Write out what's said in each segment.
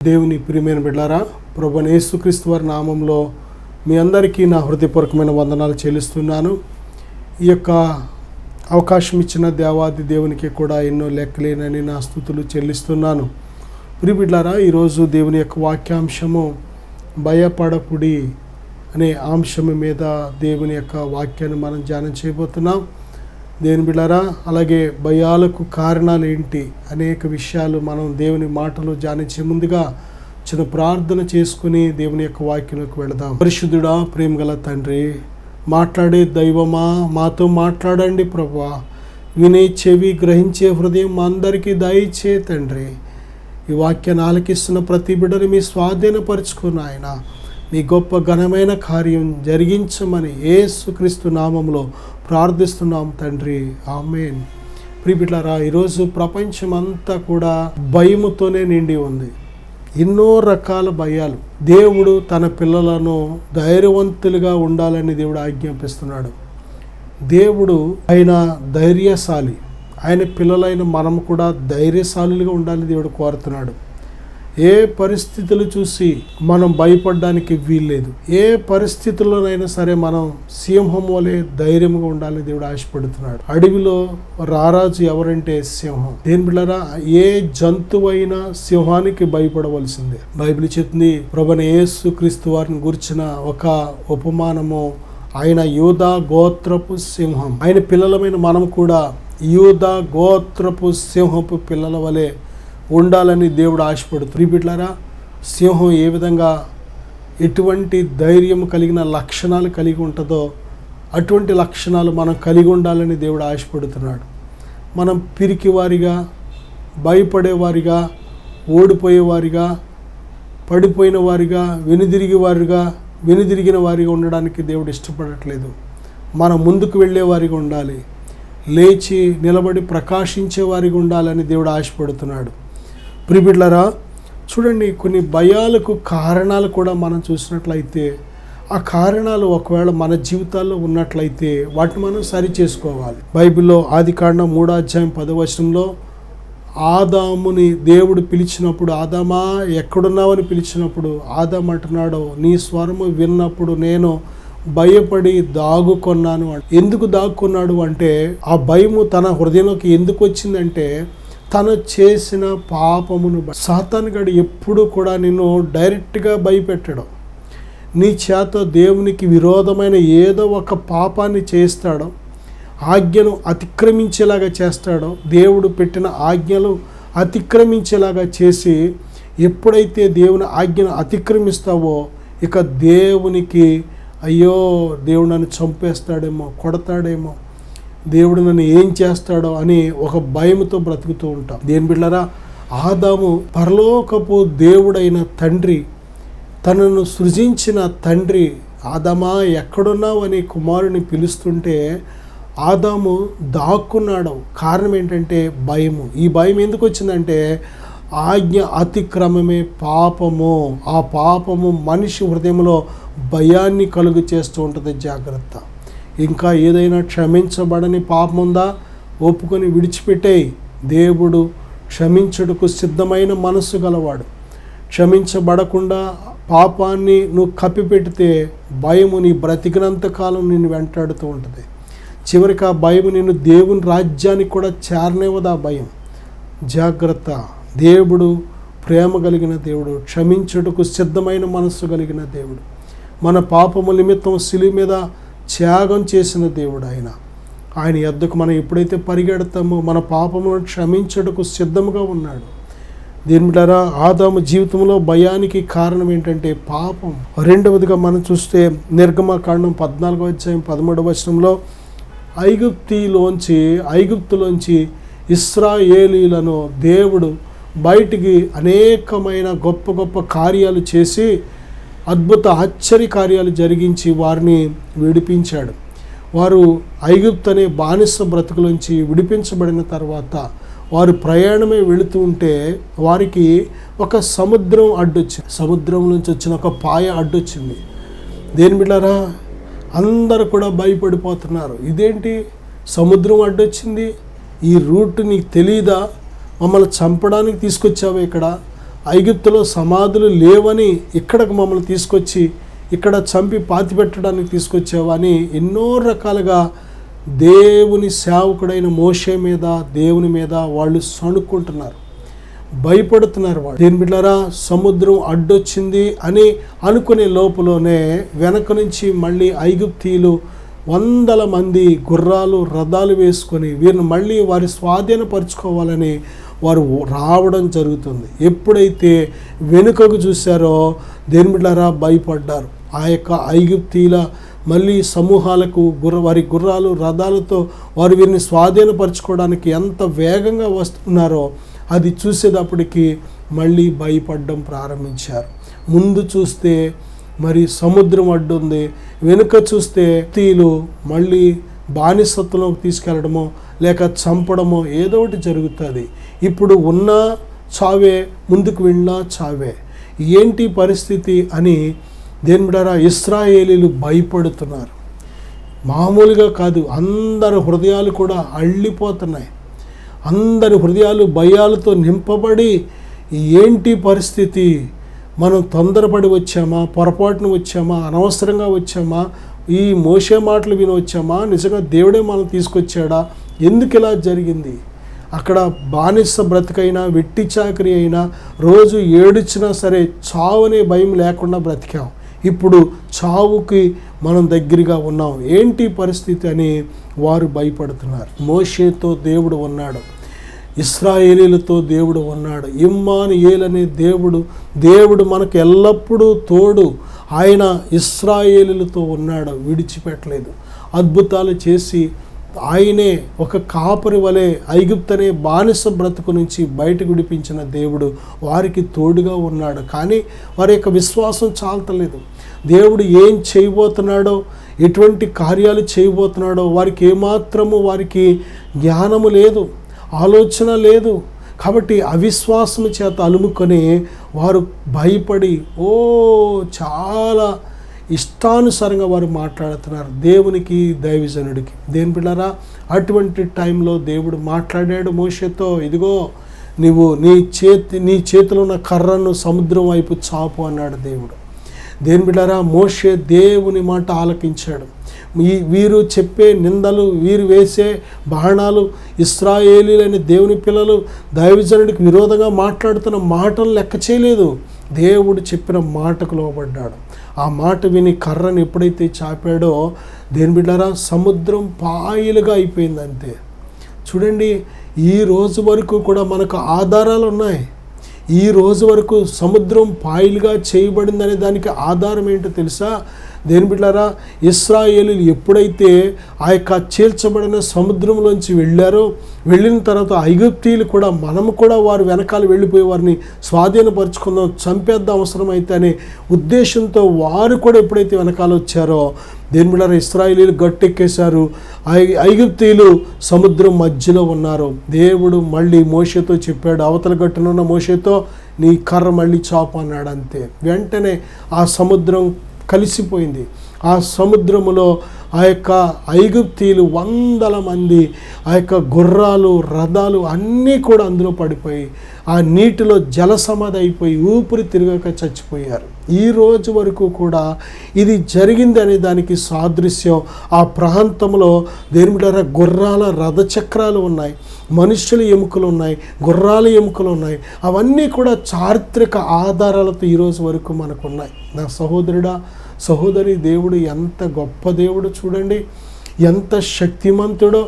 దేవుని ప్రియమైన బిడ్డలారా, ప్రభువైన యేసుక్రీస్తు వారి నామంలో మీ అందరికీ నా హృదయపూర్వకమైన వందనాలు చెల్లిస్తున్నాను. ఈ యొక్క అవకాశం ఇచ్చిన దేవాది దేవునికి కూడా ఎన్నో లెక్కలేనని నా స్తుతులు చెల్లిస్తున్నాను. ప్రియ బిడ్డలారా, ఈరోజు దేవుని యొక్క వాక్యాంశము భయపడకుడి అనే అంశం మీద దేవుని యొక్క వాక్యాన్ని మనం ధ్యానం చేయబోతున్నాం. దేవుని బిడ్డలారా, అలాగే భయాలకు కారణాలు ఏంటి అనేక విషయాలు మనం దేవుని మాటలు ధ్యానించే ముందుగా చిన్న ప్రార్థన చేసుకుని దేవుని యొక్క వాక్యంలోకి వెళదాం. పరిశుద్ధుడా, ప్రేమగల తండ్రి, మాట్లాడే దైవమా, మాతో మాట్లాడండి ప్రభువా. వినే చెవి, గ్రహించే హృదయం మా అందరికీ దయచే తండ్రి. ఈ వాక్యాన్ని ఆలకిస్తున్న ప్రతి బిడ్డని మీ స్వాధీనపరుచుకున్న ఆయన మీ గొప్ప ఘనమైన కార్యం జరిగించమని యేసుక్రీస్తు నామములో ప్రార్థిస్తున్నాం తండ్రి, ఆమేన్. ప్రియ బిడ్డలారా, ఈరోజు ప్రపంచం అంతా కూడా భయముతోనే నిండి ఉంది. ఎన్నో రకాల భయాలు. దేవుడు తన పిల్లలను ధైర్యవంతులుగా ఉండాలని దేవుడు ఆజ్ఞాపిస్తున్నాడు. దేవుడు ఆయన ధైర్యశాలి. ఆయన పిల్లలైన మనం కూడా ధైర్యశాలులుగా ఉండాలని దేవుడు కోరుతున్నాడు. ఏ పరిస్థితులు చూసి మనం భయపడడానికి వీల్లేదు. ఏ పరిస్థితుల్లోనైనా సరే మనం సింహం వలె ధైర్యంగా ఉండాలని దేవుడు ఆశపడుతున్నాడు. అడవిలో రారాజు ఎవరంటే సింహం. దేని బిడ్డలారా, ఏ జంతువైనా సింహానికి భయపడవలసిందే. బైబిల్ చెప్తుంది, ప్రభువైన యేసుక్రీస్తు వారిని గురించిన ఒక ఉపమానము, ఆయన యూదా గోత్రపు సింహం. ఆయన పిల్లలమైన మనం కూడా యూదా గోత్రపు సింహపు పిల్లల వలె ఉండాలని దేవుడు ఆశపడుతుంది. బిడ్డలారా, సింహం ఏ విధంగా ఎటువంటి ధైర్యం కలిగిన లక్షణాలు కలిగి ఉంటుందో అటువంటి లక్షణాలు మనం కలిగి ఉండాలని దేవుడు ఆశపడుతున్నాడు. మనం పిరికివారిగా, భయపడేవారిగా, ఓడిపోయేవారిగా, పడిపోయిన వారిగా, వెనుదిరిగిన వారిగా ఉండడానికి దేవుడు ఇష్టపడట్లేదు. మనం ముందుకు వెళ్ళేవారిగా ఉండాలి. లేచి నిలబడి ప్రకాశించే వారిగా ఉండాలని దేవుడు ఆశపడుతున్నాడు. ప్రియ బిడ్డలారా, చూడండి, కొన్ని భయాలకు కారణాలు కూడా మనం చూసినట్లయితే ఆ కారణాలు ఒకవేళ మన జీవితాల్లో ఉన్నట్లయితే వాటిని మనం సరి చేసుకోవాలి. బైబిల్లో ఆదికాండం 3:10 ఆదాముని దేవుడు పిలిచినప్పుడు, ఆదామా ఎక్కడున్నావని పిలిచినప్పుడు ఆదాము అంటున్నాడు, నీ స్వరము విన్నప్పుడు నేను భయపడి దాగుకొన్నాను. ఎందుకు దాక్కున్నాడు అంటే, ఆ భయము తన హృదయంలోకి ఎందుకు వచ్చిందంటే తను చేసిన పాపమును. సాతానుగాడు ఎప్పుడు కూడా నిన్ను డైరెక్ట్గా భయపెట్టడం, నీ చేత దేవునికి విరోధమైన ఏదో ఒక పాపాన్ని చేస్తాడో, ఆజ్ఞను అతిక్రమించేలాగా చేస్తాడో, దేవుడు పెట్టిన ఆజ్ఞలు అతిక్రమించేలాగా చేసి ఎప్పుడైతే దేవుని ఆజ్ఞను అతిక్రమిస్తావో ఇక దేవునికి అయ్యో దేవుడు నన్ను చంపేస్తాడేమో, కొడతాడేమో, దేవుడు నన్ను ఏం చేస్తాడో అని ఒక భయంతో బ్రతుకుతూ ఉంటాం. దేని బిడ్డలారా, ఆదాము పరలోకపు దేవుడైన తండ్రి, తనను సృజించిన తండ్రి, ఆదామా ఎక్కడున్నావు అని కుమారుని పిలుస్తుంటే ఆదాము దాక్కున్నాడు. కారణం ఏంటంటే భయము. ఈ భయం ఎందుకు వచ్చిందంటే ఆజ్ఞ అతిక్రమమే పాపము. ఆ పాపము మనిషి హృదయంలో భయాన్ని కలుగు చేస్తూ ఉంటుంది. జాగ్రత్త. ఇంకా ఏదైనా క్షమించబడని పాపం ఉందా, ఒప్పుకొని విడిచిపెట్టేయి. దేవుడు క్షమించుటకు సిద్ధమైన మనస్సు గలవాడు. క్షమించబడకుండా పాపాన్ని నువ్వు కప్పిపెడితే భయము నీ బ్రతికినంత కాలం నిన్ను వెంటాడుతూ ఉంటుంది. చివరికి ఆ భయము నిన్ను దేవుని రాజ్యానికి కూడా చేరనివ్వదు. ఆ భయం. జాగ్రత్త. దేవుడు ప్రేమ కలిగిన దేవుడు, క్షమించుటకు సిద్ధమైన మనస్సు కలిగిన దేవుడు, మన పాపము నిమిత్తం శిలువ మీద త్యాగం చేసిన దేవుడు. ఆయన యొద్దకు మనం ఎప్పుడైతే పరిగెడతామో మన పాపములను క్షమించుటకు సిద్ధముగా ఉన్నాడు. దీని బిడ్డలారా, ఆదాము జీవితంలో భయానికి కారణం ఏంటంటే పాపం. రెండవదిగా మనం చూస్తే నిర్గమకాండం 14:13 ఐగుప్తులోంచి ఇశ్రాయేలీలను దేవుడు బయటికి అనేకమైన గొప్ప గొప్ప కార్యాలు చేసి అద్భుత ఆశ్చర్య కార్యాలు జరిగించి వారిని విడిపించాడు. వారు ఐగుప్తు అనే బానిస బ్రతుకులోంచి విడిపించబడిన తర్వాత వారు ప్రయాణమే వెళుతూ ఉంటే వారికి ఒక సముద్రం అడ్డొచ్చింది. సముద్రం నుంచి వచ్చిన ఒక పాయ అడ్డొచ్చింది. దేని బిడ్డలారా, అందరూ కూడా భయపడిపోతున్నారు. ఇదేంటి సముద్రం అడ్డొచ్చింది, ఈ రూట్ నీకు తెలీదా, మమ్మల్ని చంపడానికి తీసుకొచ్చావు ఇక్కడ ఐగుప్తులో సమాధులు లేవని ఇక్కడకు మమ్మల్ని తీసుకొచ్చి ఇక్కడ చంపి పాతిపెట్టడానికి తీసుకొచ్చావా అని ఎన్నో రకాలుగా దేవుని సేవకుడైన మోషే మీద, దేవుని మీద వాళ్ళు సణుక్కుంటున్నారు, భయపడుతున్నారు. వాళ్ళు దేని బిడ్డలారా, సముద్రం అడ్డొచ్చింది అని అనుకునే లోపులోనే వెనక నుంచి మళ్ళీ ఐగుప్తీయులు 100 మంది గుర్రాలు రథాలు వేసుకొని వీరిని మళ్ళీ వారి స్వాధీనపరుచుకోవాలని వారు రావడం జరుగుతుంది. ఎప్పుడైతే వెనుకకు చూశారో దేని బిడ్డలారా భయపడ్డారు. ఆ యొక్క ఐగుప్తీయుల మళ్ళీ సమూహాలకు వారి గుర్రాలు రథాలతో వారు వీరిని స్వాధీనపరచుకోవడానికి ఎంత వేగంగా వస్తున్నారో అది చూసేటప్పటికి మళ్ళీ భయపడడం ప్రారంభించారు. ముందు చూస్తే మరి సముద్రం అడ్డుంది, వెనుక చూస్తే తీలు మళ్ళీ బానిసత్వంలోకి తీసుకెళ్ళడమో లేక చంపడమో ఏదో ఒకటి జరుగుతుంది. ఇప్పుడు ఉన్న చావే, ముందుకు వెళ్ళినా చావే, ఏంటి పరిస్థితి అని దేని బిడ్డలారా ఇశ్రాయేలీలు భయపడుతున్నారు. మామూలుగా కాదు, అందరి హృదయాలు కూడా అళ్ళిపోతున్నాయి. అందరి హృదయాలు భయాలతో నింపబడి ఏంటి పరిస్థితి, మనం తొందరపడి వచ్చామా, పొరపాటును వచ్చామా, అనవసరంగా వచ్చామా, ఈ మోషే మాటలు విని వచ్చామా, నిజంగా దేవుడే మనం తీసుకొచ్చాడా, ఎందుకు ఇలా జరిగింది? అక్కడ బానిస బ్రతికైనా, వెట్టి చాకరీ అయినా, రోజు ఏడిచినా సరే చావునే భయం లేకుండా బ్రతికాం. ఇప్పుడు చావుకి మనం దగ్గరగా ఉన్నాం, ఏంటి పరిస్థితి అని వారు భయపడుతున్నారు. మోషేతో దేవుడు ఉన్నాడు, ఇశ్రాయేలీలతో దేవుడు ఉన్నాడు. ఇమ్మానుయేల్ అనే దేవుడు మనకు ఎల్లప్పుడూ తోడు. ఆయన ఇశ్రాయేలీలతో ఉన్నాడు, విడిచిపెట్టలేదు. అద్భుతాలు చేసి ఆయనే ఒక కాపరి వలె ఐగుప్తు అనే బానిస బ్రతుకు నుంచి బయటకు విడిపించిన దేవుడు వారికి తోడుగా ఉన్నాడు. కానీ వారి యొక్క విశ్వాసం చాలతలేదు. దేవుడు ఏం చేయబోతున్నాడో, ఎటువంటి కార్యాలు చేయబోతున్నాడో వారికి ఏమాత్రము వారికి జ్ఞానము లేదు, ఆలోచన లేదు. కాబట్టి అవిశ్వాసము చేత అలుముకొని వారు భయపడి చాలా ఇష్టానుసారంగా వారు మాట్లాడుతున్నారు దేవునికి, దైవజనుడికి. దేని బిడ్డలారా, అటువంటి టైంలో దేవుడు మాట్లాడాడు మోషేతో, ఇదిగో నీవు నీ చేతిలో ఉన్న కర్రను సముద్రం వైపు చాపు అన్నాడు దేవుడు. దేని బిడ్డలారా, మోషే దేవుని మాట ఆలకించాడు. వీరు చెప్పే నిందలు, వీరు వేసే బాణాలు, ఇశ్రాయేలీలైన దేవుని పిల్లలు దైవజనుడికి విరోధంగా మాట్లాడుతున్న మాటలు లెక్క చేయలేదు. దేవుడు చెప్పిన మాటకు లోబడ్డాడు. ఆ మాట విని కర్రను ఎప్పుడైతే చాపాడో దేని బిడ్డలారా సముద్రం పాయలుగా అయిపోయింది అంతే. చూడండి, ఈ రోజు వరకు కూడా మనకు ఆధారాలు ఉన్నాయి. ఈ రోజు వరకు సముద్రం పాయలుగా చేయబడిందనే దానికి ఆధారం ఏంటో తెలుసా? దేని బిడ్డలారా, ఇశ్రాయేలీలు ఎప్పుడైతే ఆ యొక్క చీల్చబడిన సముద్రంలోంచి వెళ్ళారో, వెళ్ళిన తర్వాత ఐగుప్తీయులు కూడా మనము కూడా వారు వెనకాల వెళ్ళిపోయి వారిని స్వాధీనపరుచుకుందాం, చంపేద్దాం అవసరమైతే అనే ఉద్దేశంతో వారు కూడా ఎప్పుడైతే వెనకాల వచ్చారో దేని బిడ్డలారా ఇశ్రాయేలీలు గట్టెక్కేశారు. ఐగుప్తీయులు సముద్రం మధ్యలో ఉన్నారు. దేవుడు మళ్ళీ మోషేతో చెప్పాడు, అవతల గట్టునున్న మోషేతో నీ కర్ర మళ్ళీ చాపు అన్నాడు. అంతే, వెంటనే ఆ సముద్రం కలిసిపోయింది. ఆ సముద్రములో ఆ యొక్క ఐగుప్తీయులు 100 మంది ఆ యొక్క గుర్రాలు రథాలు అన్నీ కూడా అందులో పడిపోయి ఆ నీటిలో జలసమాధి అయిపోయి ఊపిరి తిరగక చచ్చిపోయారు. ఈ రోజు వరకు కూడా ఇది జరిగింది అనే దానికి సాదృశ్యం ఆ ప్రాంతంలో దేని బిడ్డలారా గుర్రాల రథచక్రాలు ఉన్నాయి, మనుష్యుల ఎముకలు ఉన్నాయి, గుర్రాల ఎముకలు ఉన్నాయి. అవన్నీ కూడా చారిత్రక ఆధారాలతో ఈరోజు వరకు మనకు ఉన్నాయి. నా సహోదరుడా, సహోదరి, దేవుడు ఎంత గొప్ప దేవుడు చూడండి, ఎంత శక్తిమంతుడో.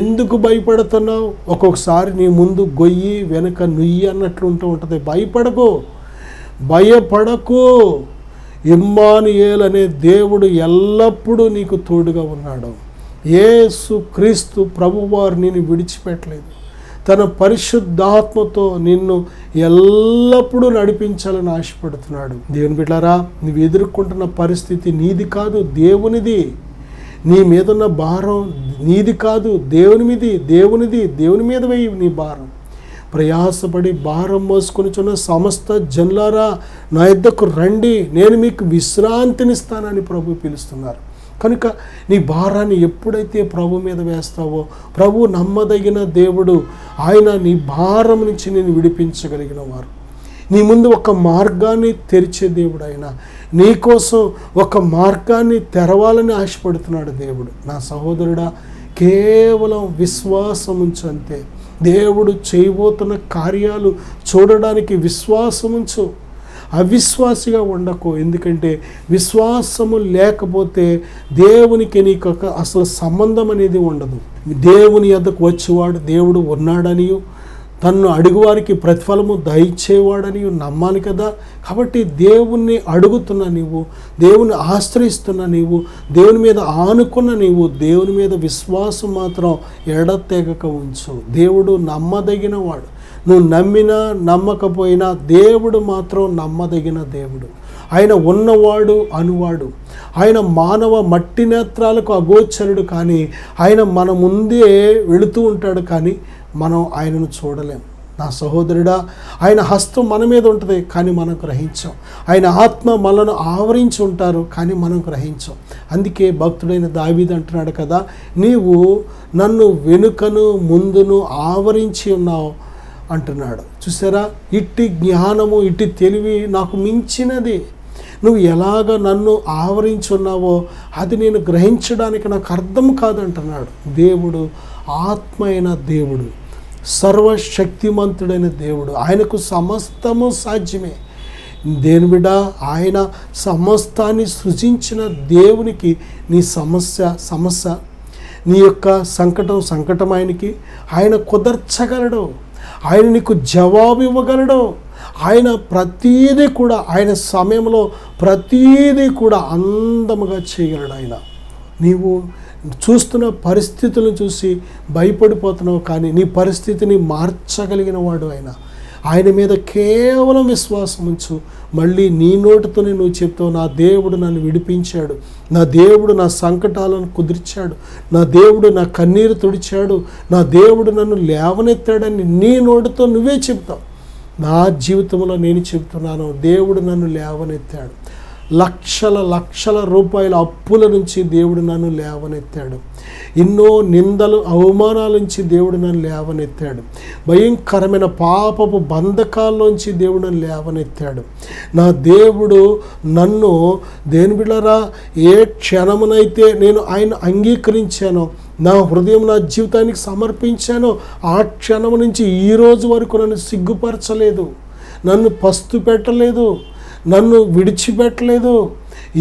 ఎందుకు భయపడుతున్నావు? ఒక్కొక్కసారి నీ ముందు గొయ్యి వెనుక నుయ్యి అన్నట్లు ఉంటుంది. భయపడకు. ఇమ్మానుయేల్ అనే దేవుడు ఎల్లప్పుడూ నీకు తోడుగా ఉన్నాడు. యేసు క్రీస్తు ప్రభువారు నిన్ను విడిచిపెట్టలేదు. తన పరిశుద్ధాత్మతో నిన్ను ఎల్లప్పుడూ నడిపించాలని ఆశపడుతున్నాడు. దేవుని బిడ్డలారా, నువ్వు ఎదుర్కొంటున్న పరిస్థితి నీది కాదు, దేవునిది. నీ మీదున్న భారం నీది కాదు, దేవునిది. దేవుని మీద వేయి నీ భారం. ప్రయాసపడి భారం మోసుకొనిచున్న సమస్త జనులారా నా యొద్దకు రండి, నేను మీకు విశ్రాంతినిస్తానని ప్రభు పిలుస్తున్నారు. కనుక నీ భారాన్ని ఎప్పుడైతే ప్రభు మీద వేస్తావో, ప్రభు నమ్మదగిన దేవుడు, ఆయన నీ భారం నుంచి నేను విడిపించగలిగిన వారు. నీ ముందు ఒక మార్గాన్ని తెరిచే దేవుడు ఆయన. నీకోసం ఒక మార్గాన్ని తెరవాలని ఆశపడుతున్నాడు దేవుడు. నా సహోదరుడా, కేవలం విశ్వాసం ఉంచు అంతే. దేవుడు చేయబోతున్న కార్యాలు చూడడానికి విశ్వాసం ఉంచు, అవిశ్వాసిగా ఉండకు. ఎందుకంటే విశ్వాసము లేకపోతే దేవునికి నీకు అసలు సంబంధం అనేది ఉండదు. దేవుని యొద్దకు వచ్చేవాడు దేవుడు ఉన్నాడనియు, తన్ను అడుగువారికి ప్రతిఫలము దయచేవాడని నమ్మాలి కదా. కాబట్టి దేవుణ్ణి అడుగుతున్న నీవు, దేవుని ఆశ్రయిస్తున్న నీవు, దేవుని మీద ఆనుకున్న నీవు, దేవుని మీద విశ్వాసం మాత్రం ఎడతెగక ఉంచు. దేవుడు నమ్మదగిన వాడు. నువ్వు నమ్మినా నమ్మకపోయినా దేవుడు మాత్రం నమ్మదగిన దేవుడు. ఆయన ఉన్నవాడు అనువాడు. ఆయన మానవ మట్టి నేత్రాలకు అగోచరుడు, కానీ ఆయన మన ముందే వెళుతూ ఉంటాడు, కానీ మనం ఆయనను చూడలేం. నా సహోదరుడా, ఆయన హస్తం మన మీద ఉంటుంది, కానీ మనం గ్రహించాం. ఆయన ఆత్మ మనను ఆవరించి ఉంటారు, కానీ మనం గ్రహించాం. అందుకే భక్తుడైన దావీదు అంటున్నాడు కదా, నీవు నన్ను వెనుకను ముందును ఆవరించి ఉన్నావు అంటున్నాడు. చూసారా, ఇట్టి జ్ఞానము, ఇట్టి తెలివి నాకు మించినది. నువ్వు ఎలాగ నన్ను ఆవరించున్నావో అది నేను గ్రహించడానికి నాకు అర్థం కాదంటున్నాడు. దేవుడు ఆత్మ అయిన దేవుడు, సర్వశక్తిమంతుడైన దేవుడు. ఆయనకు సమస్తము సాధ్యమే. దేని బిడ్డ, ఆయన సమస్తాన్ని సృజించిన దేవునికి నీ సమస్య, నీ యొక్క సంకటం ఆయన కుదర్చగలడు. ఆయన నీకు జవాబు ఇవ్వగలడు. ఆయన ప్రతీదీ కూడా, ఆయన సమయంలో ప్రతీదీ కూడా అందముగా చేయగలడు ఆయన. నీవు చూస్తున్న పరిస్థితులను చూసి భయపడిపోతున్నావు, కానీ నీ పరిస్థితిని మార్చగలిగిన వాడు ఆయన మీద కేవలం విశ్వాసం ఉంచు. మళ్ళీ నీ నోటితోనే నువ్వు చెప్తావు, నా దేవుడు నన్ను విడిపించాడు, నా దేవుడు నా సంకటాలను కుదిర్చాడు, నా దేవుడు నా కన్నీరు తుడిచాడు, నా దేవుడు నన్ను లేవనెత్తాడని నీ నోటితో నువ్వే చెప్తావు. నా జీవితంలో నేను చెప్తున్నాను, దేవుడు నన్ను లేవనెత్తాడు. లక్షల రూపాయల అప్పుల నుంచి దేవుడు నన్ను లేవనెత్తాడు. ఎన్నో నిందలు అవమానాల నుంచి దేవుడు నన్ను లేవనెత్తాడు. భయంకరమైన పాపపు బంధకాల్లోంచి దేవుడు నన్ను లేవనెత్తాడు. నా దేవుడు నన్ను దేని బిడ్డలారా, ఏ క్షణమునైతే నేను ఆయన అంగీకరించానో, నా హృదయం నా జీవితానికి సమర్పించానో, ఆ క్షణం నుంచి ఈ రోజు వరకు నన్ను సిగ్గుపరచలేదు, నన్ను పస్తు పెట్టలేదు, నన్ను విడిచిపెట్టలేదు,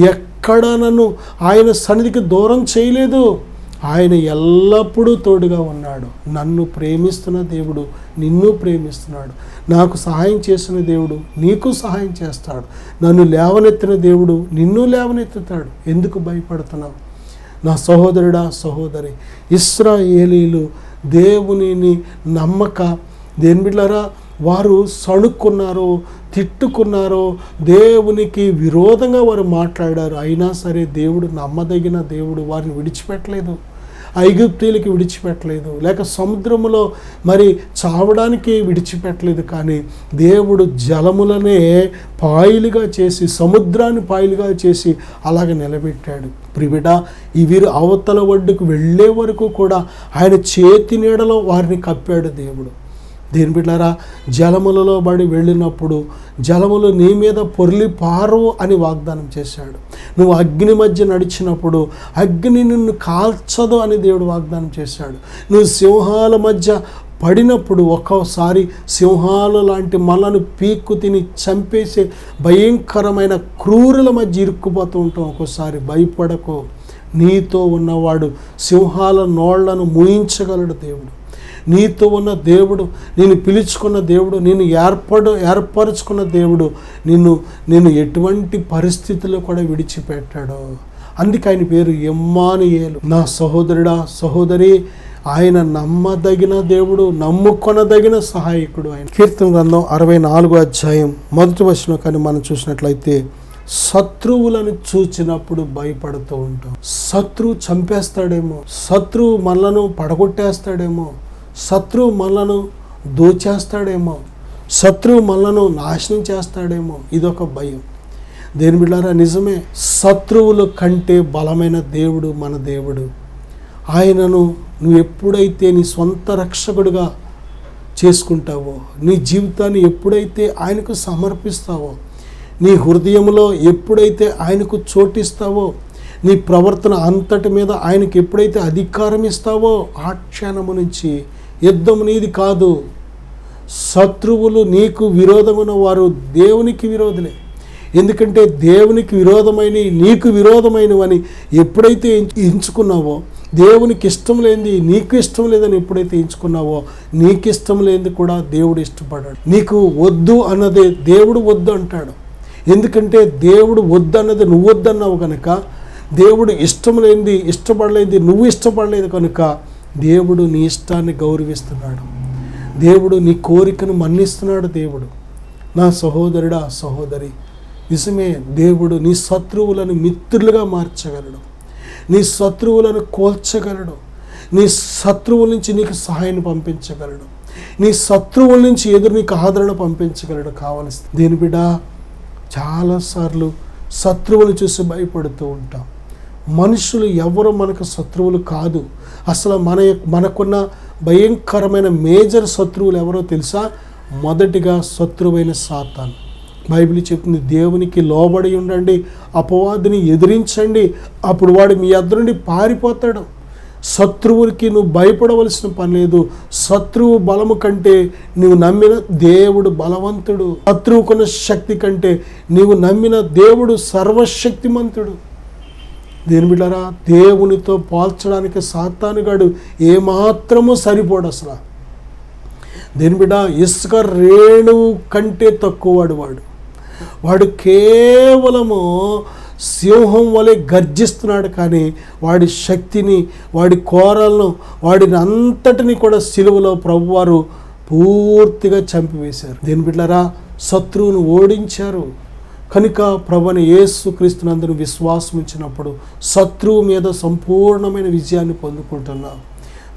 ఎక్కడా నన్ను ఆయన సన్నిధికి దూరం చేయలేదు. ఆయన ఎల్లప్పుడూ తోడుగా ఉన్నాడు. నన్ను ప్రేమిస్తున్న దేవుడు నిన్ను ప్రేమిస్తున్నాడు. నాకు సహాయం చేసిన దేవుడు నీకు సహాయం చేస్తాడు. నన్ను లేవనెత్తిన దేవుడు నిన్ను లేవనెత్తుతాడు. ఎందుకు భయపడుతున్నావు నా సహోదరుడా, సహోదరి? ఇశ్రాయేలీలు దేవునిని నమ్మక దేని బిడ్డలారా, వారు సణుక్కున్నారో, తిట్టుకున్నారో, దేవునికి విరోధంగా వారు మాట్లాడారు. అయినా సరే దేవుడు నమ్మదగిన దేవుడు. వారిని విడిచిపెట్టలేదు, ఐగుప్తీయులకి విడిచిపెట్టలేదు, లేక సముద్రములో మరి చావడానికి విడిచిపెట్టలేదు. కానీ దేవుడు జలములనే పాయలుగా చేసి, సముద్రాన్ని పాయలుగా చేసి అలాగ నిలబెట్టాడు. ప్రిబిడ, ఈ వీరు అవతల ఒడ్డుకు వెళ్ళే వరకు కూడా ఆయన చేతి నీడలో వారిని కప్పాడు దేవుడు. దేని బిడ్డారా, జలములలో బడి వెళ్ళినప్పుడు జలములు నీ మీద పొర్లి పారవు అని వాగ్దానం చేశాడు. నువ్వు అగ్ని మధ్య నడిచినప్పుడు అగ్ని నిన్ను కాల్చదు అని దేవుడు వాగ్దానం చేశాడు. నువ్వు సింహాల మధ్య పడినప్పుడు ఒక్కోసారి సింహాలు లాంటి మనలను పీక్కు తిని చంపేసే భయంకరమైన క్రూరుల మధ్య ఇరుక్కుపోతూ ఉంటాం. ఒక్కోసారి భయపడకు, నీతో ఉన్నవాడు సింహాల నోళ్లను మూయించగలడు దేవుడు. నీతో ఉన్న దేవుడు, నేను పిలుచుకున్న దేవుడు, నేను ఏర్పరచుకున్న దేవుడు నిన్ను ఎటువంటి పరిస్థితుల్లో కూడా విడిచిపెట్టాడు. అందుకే ఆయన పేరు ఇమ్మానుయేలు. నా సహోదరుడా, సహోదరి, ఆయన నమ్మదగిన దేవుడు, నమ్ముకొనదగిన సహాయకుడు ఆయన. కీర్తన గ్రంథం 64వ అధ్యాయం 1వ వచనం కానీ మనం చూసినట్లయితే, శత్రువులను చూచినప్పుడు భయపడుతూ ఉంటాం. శత్రువు చంపేస్తాడేమో, శత్రువు మనలను పడగొట్టేస్తాడేమో, శత్రువు మనలను దోచేస్తాడేమో, శత్రువు మనలను నాశనం చేస్తాడేమో, ఇదొక భయం. దేని బిడ్డారా, నిజమే, శత్రువుల కంటే బలమైన దేవుడు మన దేవుడు. ఆయనను నువ్వు ఎప్పుడైతే నీ సొంత రక్షకుడుగా చేసుకుంటావో, నీ జీవితాన్ని ఎప్పుడైతే ఆయనకు సమర్పిస్తావో, నీ హృదయంలో ఎప్పుడైతే ఆయనకు చోటిస్తావో, నీ ప్రవర్తన అంతటి మీద ఆయనకు ఎప్పుడైతే అధికారం ఇస్తావో, ఆ క్షణము నుంచి యుద్ధం నీది కాదు. శత్రువులు నీకు విరోధమైన వారు దేవునికి విరోధులే. ఎందుకంటే దేవునికి విరోధమైన నీకు విరోధమైనవని ఎప్పుడైతే ఎంచుకున్నావో, దేవునికి ఇష్టం లేనిది నీకు ఇష్టం లేదని ఎప్పుడైతే ఎంచుకున్నావో, నీకు ఇష్టం లేనిది కూడా దేవుడు ఇష్టపడాడు. నీకు వద్దు అన్నదే దేవుడు వద్దు అంటాడు. ఎందుకంటే దేవుడు వద్దు అన్నది నువ్వు వద్దన్నావు కనుక, దేవుడు ఇష్టం లేనిది ఇష్టపడలేనిది నువ్వు ఇష్టపడలేదు కనుక దేవుడు నీ ఇష్టాన్ని గౌరవిస్తున్నాడు. దేవుడు నీ కోరికను మన్నిస్తున్నాడు. దేవుడు నా సహోదరుడా సహోదరి, నిజమే, దేవుడు నీ శత్రువులను మిత్రులుగా మార్చగలడు, నీ శత్రువులను కోల్చగలడు, నీ శత్రువుల నుంచి నీకు సహాయాన్ని పంపించగలడు, నీ శత్రువుల నుంచి ఎదురు నీకు ఆదరణ పంపించగలడు. కావలసి దేని బిడ్డ, చాలాసార్లు శత్రువులు చూసి భయపడుతూ ఉంటాం. మనుషులు ఎవరు మనకు శత్రువులు కాదు. అసలు మనకున్న భయంకరమైన మేజర్ శత్రువులు ఎవరో తెలుసా? మొదటిగా శత్రువైన సాతాను. బైబిల్ చెప్తుంది, దేవునికి లోబడి ఉండండి, అపవాదిని ఎదిరించండి, అప్పుడు వాడు మీ యొద్ద నుండి పారిపోతాడు. శత్రువులకి నువ్వు భయపడవలసిన పని లేదు. శత్రువు బలము కంటే నువ్వు నమ్మిన దేవుడు బలవంతుడు. శత్రువుకున్న శక్తి కంటే నీవు నమ్మిన దేవుడు సర్వశక్తిమంతుడు. దేని బిడ్డారా, దేవునితో పోల్చడానికి సాతానుగాడు ఏమాత్రమూ సరిపోడు. అసలు దేని బిడ్డ, ఇసుక రేణువు కంటే తక్కువవాడు వాడు కేవలము సింహం వలె గర్జిస్తున్నాడు. కానీ వాడి శక్తిని, వాడి కోరలను, వాడిని అంతటిని కూడా సిలువలో ప్రభువారు పూర్తిగా చంపివేశారు. దేని బిడ్డలారా, శత్రువును ఓడించారు కనుక ప్రభువైన యేసుక్రీస్తునందు విశ్వాసం ఉంచినప్పుడు శత్రువు మీద సంపూర్ణమైన విజయాన్ని పొందుకుంటున్నావు.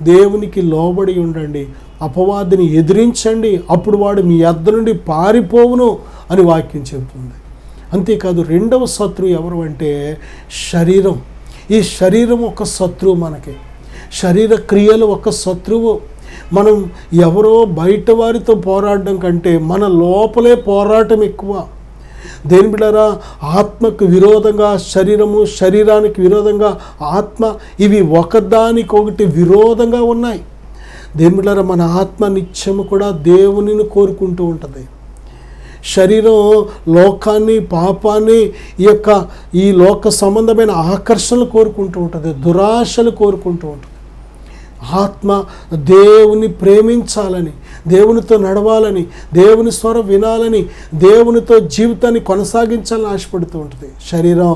దేవునికి లోబడి ఉండండి, అపవాదిని ఎదిరించండి, అప్పుడు వాడు మీ యొద్ద నుండి పారిపోవును అని వాక్యం చెబుతుంది. అంతేకాదు, రెండవ శత్రువు ఎవరు అంటే శరీరం. ఈ శరీరం ఒక శత్రువు మనకి. శరీర క్రియలు ఒక శత్రువు. మనం ఎవరో బయట వారితో పోరాడడం కంటే మన లోపలే పోరాటం ఎక్కువ. దేని బిడ్డారా, ఆత్మకు విరోధంగా శరీరము, శరీరానికి విరోధంగా ఆత్మ, ఇవి ఒకదానికొకటి విరోధంగా ఉన్నాయి. దేని బిడ్డారా, మన ఆత్మ నిత్యము కూడా దేవునిని కోరుకుంటూ ఉంటుంది. శరీరం లోకాన్ని, పాపాన్ని, ఈ లోక సంబంధమైన ఆకర్షణలు కోరుకుంటూ ఉంటుంది, దురాశలు కోరుకుంటూ ఉంటుంది. ఆత్మ దేవుని ప్రేమించాలని, దేవునితో నడవాలని, దేవుని స్వరం వినాలని, దేవునితో జీవితాన్ని కొనసాగించాలని ఆశపడుతూ ఉంటుంది. శరీరం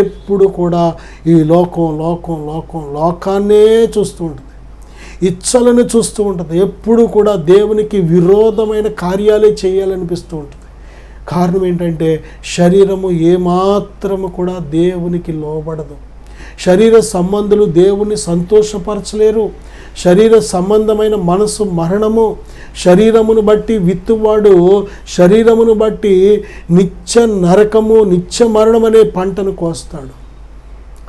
ఎప్పుడు కూడా ఈ లోకాన్నే చూస్తూ ఉంటుంది, ఇచ్చలను చూస్తూ ఉంటుంది. ఎప్పుడు కూడా దేవునికి విరోధమైన కార్యాలే చేయాలనిపిస్తూ ఉంటుంది. కారణం ఏంటంటే శరీరము ఏమాత్రము కూడా దేవునికి లోబడదు. శరీర సంబంధులు దేవుణ్ణి సంతోషపరచలేరు. శరీర సంబంధమైన మనసు మరణము. శరీరమును బట్టి విత్తువాడు శరీరమును బట్టి నిత్య నరకము, నిత్య మరణం అనే పంటను కోస్తాడు.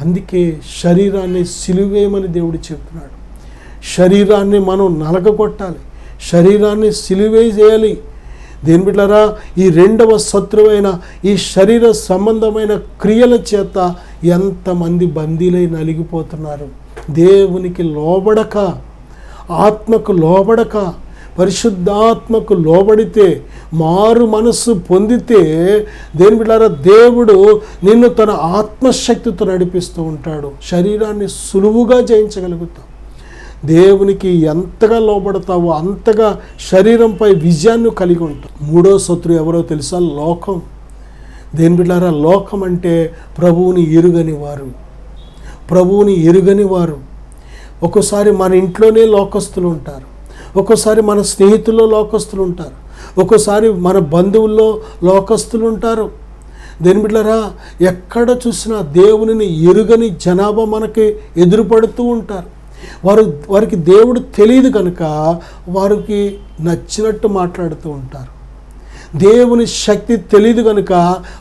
అందుకే శరీరాన్ని సిలువేయమని దేవుడు చెప్తున్నాడు. శరీరాన్ని మనం నలగొట్టాలి, శరీరాన్ని సిలువేయాలి. దేని బిడ్డలారా, ఈ రెండవ శత్రువైన ఈ శరీర సంబంధమైన క్రియల చేత ఎంతమంది బందీలై నలిగిపోతున్నారు. దేవునికి లోబడక, ఆత్మకు లోబడక, పరిశుద్ధాత్మకు లోబడితే, మారు మనస్సు పొందితే, దేని బిడ్డలారా, దేవుడు నిన్ను తన ఆత్మశక్తితో నడిపిస్తూ ఉంటాడు. శరీరాన్ని సులువుగా జయించగలుగుతావు. దేవునికి ఎంతగా లోబడతావో అంతగా శరీరంపై విజయాన్ని కలిగి ఉంటావు. మూడో శత్రువు ఎవరో తెలుసా? లోకం. దేని బిడ్డలారా, లోకం అంటే ప్రభువుని ఎరుగని వారు. ఒక్కోసారి మన ఇంట్లోనే లోకస్తులు ఉంటారు, ఒక్కోసారి మన స్నేహితుల్లో లోకస్తులు ఉంటారు, ఒక్కోసారి మన బంధువుల్లో లోకస్తులు ఉంటారు. దేని బిడ్డలారా, ఎక్కడ చూసినా దేవునిని ఎరుగని జనాభా మనకి ఎదురుపడుతూ ఉంటారు. వారికి దేవుడు తెలియదు కనుక వారికి నచ్చినట్టు మాట్లాడుతూ ఉంటారు. దేవుని శక్తి తెలియదు కనుక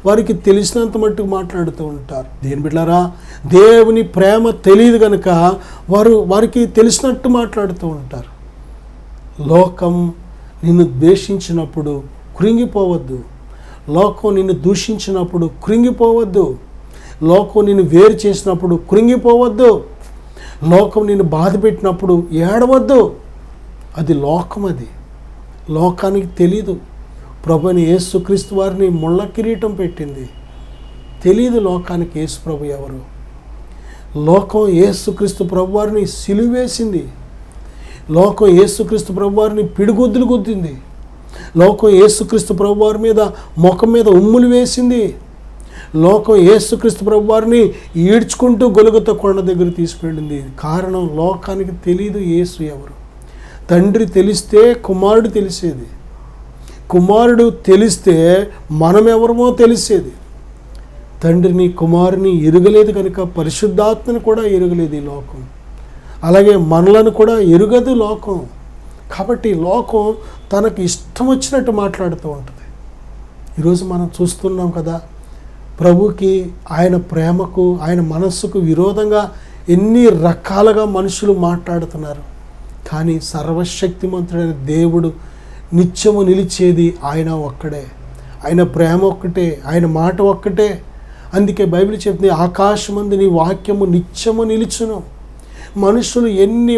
వారికి తెలిసినంత మట్టుకు మాట్లాడుతూ ఉంటారు. దేని బిడ్డలారా, దేవుని ప్రేమ తెలియదు కనుక వారికి తెలిసినట్టు మాట్లాడుతూ ఉంటారు. లోకం నిన్ను ద్వేషించినప్పుడు కృంగిపోవద్దు. లోకం నిన్ను దూషించినప్పుడు కృంగిపోవద్దు. లోకం నిన్ను వేరు చేసినప్పుడు కృంగిపోవద్దు. లోకం నిన్ను బాధ పెట్టినప్పుడు ఏడవద్దు. అది లోకం. అది లోకానికి తెలీదు. ప్రభుని యేసుక్రీస్తు వారిని ముళ్ళ కిరీటం పెట్టింది. తెలీదు లోకానికి యేసు ప్రభు ఎవరు. లోకం యేసుక్రీస్తు ప్రభు వారిని సిలువేసింది. లోకం యేసుక్రీస్తు ప్రభు వారిని పిడిగుద్దులు గుద్దింది. లోకం యేసుక్రీస్తు ప్రభు వారి మీద ముఖం మీద ఉమ్ములు వేసింది. లోకం యేసుక్రీస్తు ప్రభు వారిని ఈడ్చుకుంటూ గొలుగొతా కొండ దగ్గర తీసుకెళ్ళింది. కారణం లోకానికి తెలీదు యేసు ఎవరు. తండ్రి తెలిస్తే కుమారుడు తెలిసేది. కుమారుడు తెలిస్తే మనమెవరమో తెలిసేది. తండ్రిని కుమారుని ఎరుగలేదు కనుక పరిశుద్ధాత్మని కూడా ఎరుగలేదు ఈ లోకం. అలాగే మనలను కూడా ఎరుగదు లోకం. కాబట్టి లోకం తనకు ఇష్టం వచ్చినట్టు మాట్లాడుతూ ఉంటుంది. ఈరోజు మనం చూస్తున్నాం కదా, ప్రభుకి, ఆయన ప్రేమకు, ఆయన మనస్సుకు విరోధంగా ఎన్ని రకాలుగా మనుషులు మాట్లాడుతున్నారు. కానీ సర్వశక్తిమంతుడైన దేవుడు నిత్యము నిలిచేది ఆయన ఒక్కడే. ఆయన ప్రేమ ఒక్కటే, ఆయన మాట ఒక్కటే. అందుకే బైబిల్ చెప్తుంది, ఆకాశమందు నీ వాక్యము నిత్యము నిలుచును. మనుషులు ఎన్ని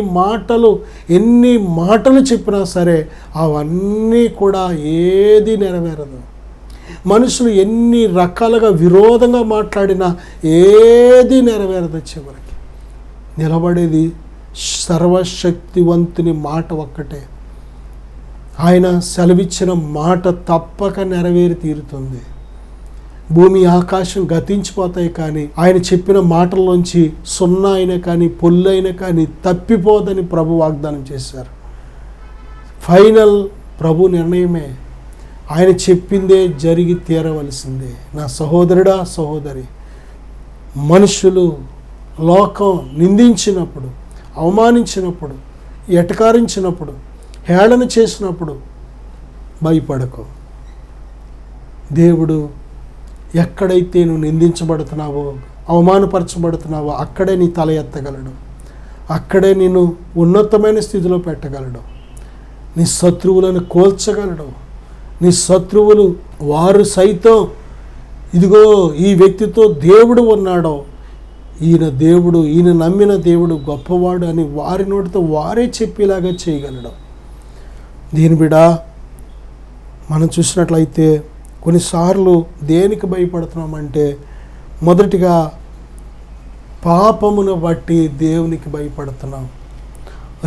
మాటలు చెప్పినా సరే అవన్నీ కూడా ఏది నెరవేరదు. మనుషులు ఎన్ని రకాలుగా విరోధంగా మాట్లాడినా ఏది నెరవేరదు. చివరికి నిలబడేది సర్వశక్తివంతుని మాట ఒక్కటే. ఆయన సెలవిచ్చిన మాట తప్పక నెరవేరి తీరుతుంది. భూమి ఆకాశం గతించిపోతాయి, కానీ ఆయన చెప్పిన మాటల్లోంచి సున్నా అయినా కానీ పొల్లు అయినా కానీ తప్పిపోదని ప్రభు వాగ్దానం చేశారు. ఫైనల్ ప్రభు నిర్ణయమే. ఆయన చెప్పిందే జరిగి తీరవలసిందే. నా సహోదరుడా, సహోదరి, మనుషులు లోకం నిందించినప్పుడు, అవమానించినప్పుడు, ఎటకారించినప్పుడు, హేళన చేసినప్పుడు భయపడకు. దేవుడు ఎక్కడైతే నువ్వు నిందించబడుతున్నావో, అవమానపరచబడుతున్నావో అక్కడే నీ తల ఎత్తగలడు. అక్కడే నిన్ను ఉన్నతమైన స్థితిలో పెట్టగలడు. నీ శత్రువులను కోల్చగలడు. నీ శత్రువులు వారు సైతం ఇదిగో ఈ వ్యక్తితో దేవుడు ఉన్నాడో, ఈయన దేవుడు, ఈయన నమ్మిన దేవుడు గొప్పవాడు అని వారి నోటితో వారే చెప్పేలాగా చేయగలడు. దీని బిడ్డ మనం చూసినట్లయితే కొన్నిసార్లు దేనికి భయపడుతున్నామంటే, మొదటిగా పాపమును బట్టి దేవునికి భయపడుతున్నాం.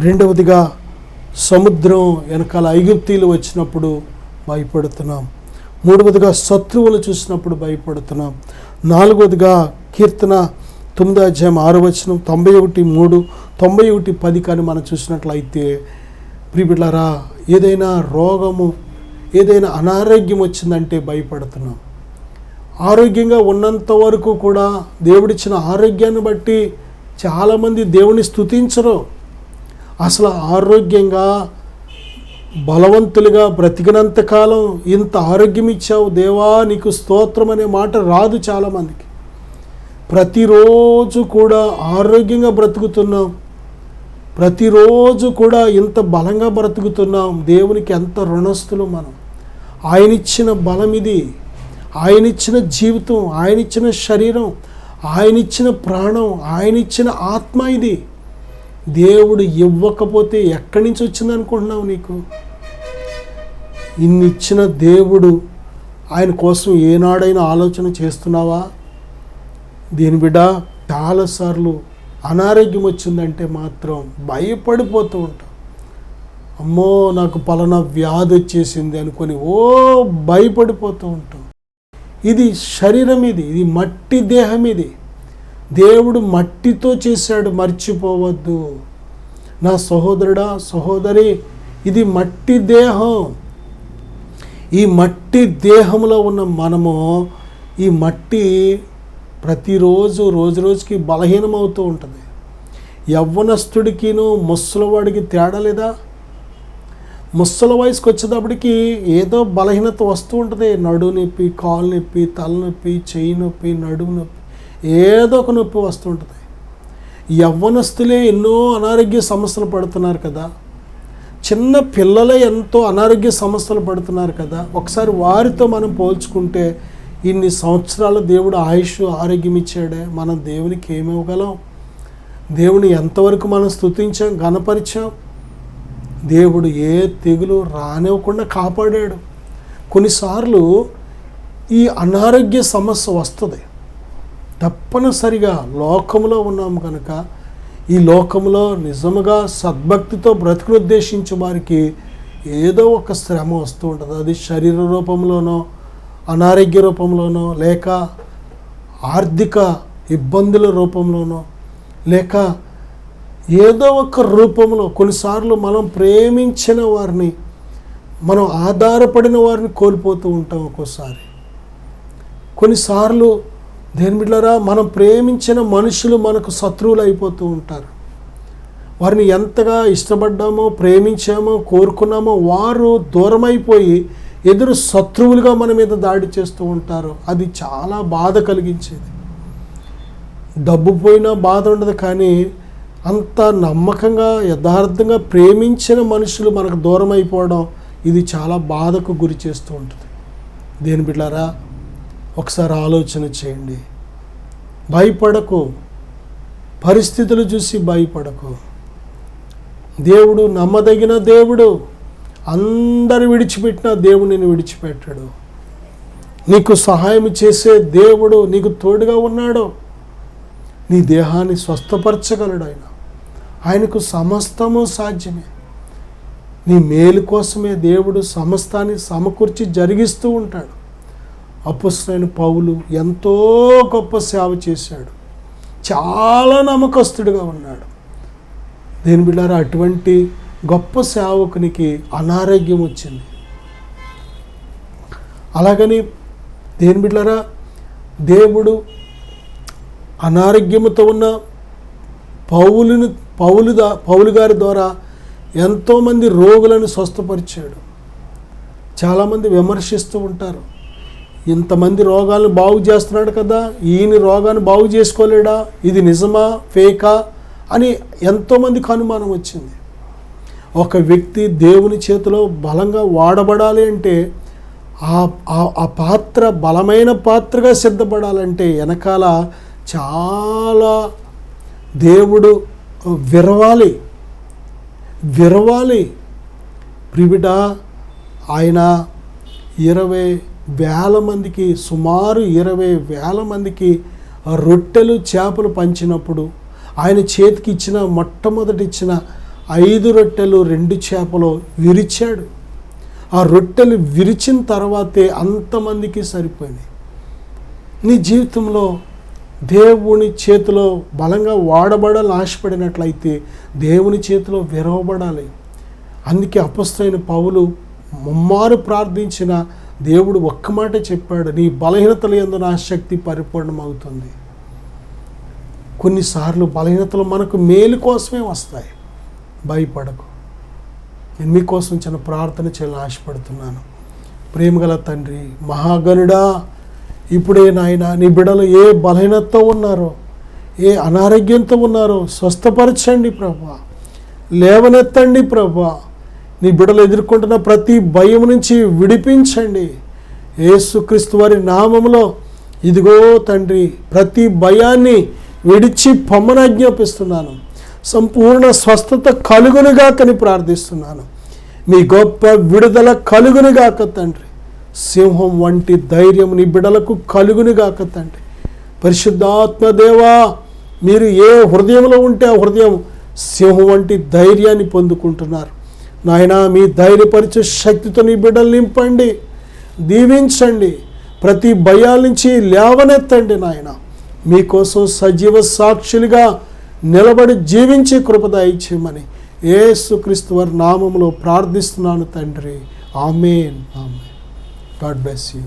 రెండవదిగా సముద్రం వెనకాల ఐగుప్తీయులు వచ్చినప్పుడు భయపడుతున్నాం. మూడవదిగా శత్రువులు చూసినప్పుడు భయపడుతున్నాం. నాలుగవదిగా కీర్తన 9:6 91:3, 91:10 కానీ మనం చూసినట్లయితే ప్రియబిడ్డలారా, ఏదైనా రోగము, ఏదైనా అనారోగ్యం వచ్చిందంటే భయపడుతున్నాం. ఆరోగ్యంగా ఉన్నంత వరకు కూడా దేవుడిచ్చిన ఆరోగ్యాన్ని బట్టి చాలామంది దేవుని స్తుతించరు. అసలు ఆరోగ్యంగా బలవంతులుగా బ్రతికినంతకాలం ఇంత ఆరోగ్యం ఇచ్చావు దేవా నీకు స్తోత్రం అనే మాట రాదు చాలామందికి. ప్రతిరోజు కూడా ఆరోగ్యంగా బ్రతుకుతున్నాం, ప్రతిరోజు కూడా ఇంత బలంగా బ్రతుకుతున్నాం. దేవునికి ఎంత రుణస్థులు మనం. ఆయనిచ్చిన బలం ఇది, ఆయనిచ్చిన జీవితం, ఆయనిచ్చిన శరీరం, ఆయనిచ్చిన ప్రాణం, ఆయనిచ్చిన ఆత్మ ఇది. దేవుడు ఇవ్వకపోతే ఎక్కడి నుంచి వచ్చింది అనుకుంటున్నావు? నీకు ఇన్నిచ్చిన దేవుడు ఆయన కోసం ఏనాడైనా ఆలోచన చేస్తున్నావా? దీని బిడ్డ చాలాసార్లు అనారోగ్యం వచ్చిందంటే మాత్రం భయపడిపోతూ ఉంటాం. అమ్మో నాకు పలానా వ్యాధి వచ్చేసింది అనుకొని భయపడిపోతూ ఉంటాం. ఇది శరీరం, ఇది మట్టి దేహం. ఇది దేవుడు మట్టితో చేశాడు, మర్చిపోవద్దు నా సహోదరుడా, సహోదరి. ఇది మట్టి దేహం. ఈ మట్టి దేహంలో ఉన్న మనము, ఈ మట్టి ప్రతిరోజు రోజు రోజుకి బలహీనమవుతూ ఉంటుంది. యవ్వనస్తుడికిను ముసలివాడికి తేడా లేదా? ముసలి వయసుకు వచ్చేటప్పటికి ఏదో బలహీనత వస్తూ ఉంటుంది. నడుము నొప్పి, కాలు నొప్పి, తలనొప్పి, చెయ్యి నొప్పి, నడుము నొప్పి, ఏదో ఒక నొప్పి వస్తూ ఉంటుంది. యవ్వనస్తులే ఎన్నో అనారోగ్య సమస్యలు పడుతున్నారు కదా. చిన్న పిల్లలే ఎంతో అనారోగ్య సమస్యలు పడుతున్నారు కదా. ఒకసారి వారితో మనం పోల్చుకుంటే ఇన్ని సంవత్సరాల దేవుడు ఆయుష్ ఆరోగ్యం ఇచ్చాడే, మనం దేవునికి ఏమి ఇవ్వగలం? దేవుని ఎంతవరకు మనం స్తుతించాం, ఘనపరిచాం? దేవుడు ఏ తెగులు రానివ్వకుండా కాపాడాడు. కొన్నిసార్లు ఈ అనారోగ్య సమస్య వస్తుంది. తప్పనిసరిగా లోకంలో ఉన్నాము కనుక ఈ లోకంలో నిజముగా సద్భక్తితో బ్రతుకును ఉద్దేశించే వారికి ఏదో ఒక శ్రమ వస్తూ ఉంటుంది. అది శరీర రూపంలోనో, అనారోగ్య రూపంలోనో, లేక ఆర్థిక ఇబ్బందుల రూపంలోనో, లేక ఏదో ఒక రూపంలో. కొన్నిసార్లు మనం ప్రేమించిన వారిని, మనం ఆధారపడిన వారిని కోల్పోతూ ఉంటాం. ఒక్కోసారి కొన్నిసార్లు దేని బిడ్డలారా, మనం ప్రేమించిన మనుషులు మనకు శత్రువులు అయిపోతూ ఉంటారు. వారిని ఎంతగా ఇష్టపడ్డామో, ప్రేమించామో, కోరుకున్నామో వారు దూరమైపోయి ఎదురు శత్రువులుగా మన మీద దాడి చేస్తూ ఉంటారు. అది చాలా బాధ కలిగించేది. డబ్బు పోయినా బాధ ఉండదు, కానీ అంత నమ్మకంగా యథార్థంగా ప్రేమించిన మనుషులు మనకు దూరం అయిపోవడం ఇది చాలా బాధకు గురి చేస్తూ ఉంటుంది. దేని బిడ్డలారా, ఒకసారి ఆలోచన చేయండి. భయపడకు, పరిస్థితులు చూసి భయపడకు. దేవుడు నమ్మదగిన దేవుడు. అందరు విడిచిపెట్టినా దేవుడు నిన్ను విడిచిపెట్టాడు. నీకు సహాయం చేసే దేవుడు నీకు తోడుగా ఉన్నాడు. నీ దేహాన్ని స్వస్థపరచగలడు ఆయన. ఆయనకు సమస్తము సాధ్యమే. నీ మేలు కోసమే దేవుడు సమస్తాన్ని సమకూర్చి జరిగిస్తూ ఉంటాడు. అపొస్తలుడైన పౌలు ఎంతో గొప్ప సేవ చేశాడు. చాలా నమ్మకస్తుడిగా ఉన్నాడు. దేని బిడ్డారా, అటువంటి గొప్ప సేవకునికి అనారోగ్యం వచ్చింది. అలాగని దేని బిడ్డారా, దేవుడు అనారోగ్యంతో ఉన్న పౌలు గారి ద్వారా ఎంతోమంది రోగులను స్వస్థపరిచాడు. చాలామంది విమర్శిస్తూ ఉంటారు, ఇంతమంది రోగాలను బాగు చేస్తున్నాడు కదా, ఈయన రోగాన్ని బాగు చేసుకోలేడా, ఇది నిజమా ఫేకా అని ఎంతోమందికి అనుమానం వచ్చింది. ఒక వ్యక్తి దేవుని చేతిలో బలంగా వాడబడాలి అంటే ఆ పాత్ర బలమైన పాత్రగా సిద్ధపడాలంటే వెనకాల చాలా దేవుడు విరవాలి. ప్రిబిడ ఆయన 20,000 మందికి, సుమారు 20,000 మందికి రొట్టెలు చేపలు పంచినప్పుడు ఆయన చేతికి ఇచ్చిన మొట్టమొదటి ఇచ్చిన 5 రొట్టెలు 2 చేపలు విరిచాడు. ఆ రొట్టెలు విరిచిన తర్వాతే అంతమందికి సరిపోయినాయి. నీ జీవితంలో దేవుని చేతిలో బలంగా వాడబడాలని ఆశపడినట్లయితే దేవుని చేతిలో విరవబడాలి. అందుకే అపొస్తలుడైన పౌలు ముమ్మారు ప్రార్థించిన దేవుడు ఒక్క మాట చెప్పాడు, నీ బలహీనతల యందు నా శక్తి పరిపూర్ణమవుతుంది. కొన్నిసార్లు బలహీనతలు మనకు మేలు కోసమే వస్తాయి. భయపడకు. నేను మీకోసం చిన్న ప్రార్థన చేయాలని ఆశపడుతున్నాను. ప్రేమగల తండ్రి, మహాగణుడా, ఇప్పుడే నాయన నీ బిడ్డలు ఏ బలహీనతతో ఉన్నారో, ఏ అనారోగ్యంతో ఉన్నారో స్వస్థపరచండి ప్రభా, లేవనెత్తండి ప్రభా. నీ బిడ్డలు ఎదుర్కొంటున్న ప్రతి భయం నుంచి విడిపించండి యేసుక్రీస్తు వారి నామములో. ఇదిగో తండ్రి, ప్రతి భయాన్ని విడిచి పొమ్మని ఆజ్ఞాపిస్తున్నాను. సంపూర్ణ స్వస్థత కలుగునుగాకని ప్రార్థిస్తున్నాను. మీ గొప్ప విడుదల కలుగునుగాక తండ్రి. సింహం వంటి ధైర్యం నీ బిడ్డలకు కలుగునుగాక తండ్రి. పరిశుద్ధాత్మ దేవా, మీరు ఏ హృదయంలో ఉంటే ఆ హృదయం సింహం వంటి ధైర్యాన్ని పొందుకుంటున్నారు నాయన. మీ ధైర్యపరిచే శక్తితో నీ బిడ్డలు నింపండి, దీవించండి. ప్రతి భయాల నుంచి లేవనెత్తండి నాయన. మీకోసం సజీవ సాక్షులుగా నిలబడి జీవించే కృప దయచేయమని యేసుక్రీస్తు వారి నామములో ప్రార్థిస్తున్నాను తండ్రి. ఆమేన్. ఆమేన్. God bless you.